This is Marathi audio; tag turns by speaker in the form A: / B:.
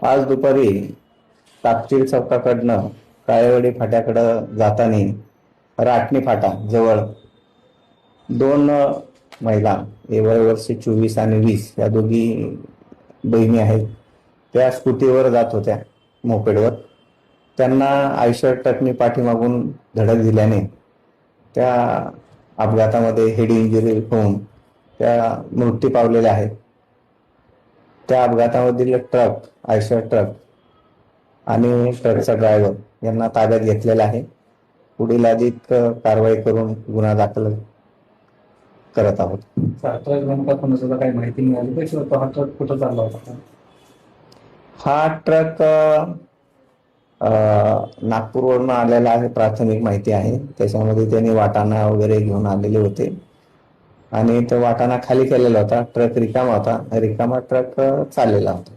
A: आज दुपारी तापचीर चौकाकडनं काळेवाडी फाट्याकडं जाताना राटणी फाटा जवळ दोन महिला वय वर्ष 24 आणि 20 या दोघी बहिणी आहेत. त्या स्कूटीवर जात होत्या मोपेडवर. त्यांना आयशर ट्रकने पाठीमागून धडक दिल्याने त्या अपघातामध्ये हेड इंजुरी होऊन त्या मृत्यू पावलेल्या आहेत. त्या अपघातामधील आयशर ट्रक आणि ट्रकचा ड्रायव्हर यांना ताब्यात घेतलेला आहे. पुढील अधिक कारवाई करून गुन्हा दाखल करत आहोत.
B: ट्रक नेमका सुद्धा काही माहिती मिळाली का किंवा तो हा ट्रक कुठं चालला होता?
A: हा ट्रक नागपूरवरून आलेला आहे, प्राथमिक माहिती आहे. त्याच्यामध्ये त्यांनी वाटाणा वगैरे घेऊन आलेले होते आणि तो वाटाणा खाली केलेला होता. ट्रक रिकामा होता, रिकामा ट्रक चाललेला होता.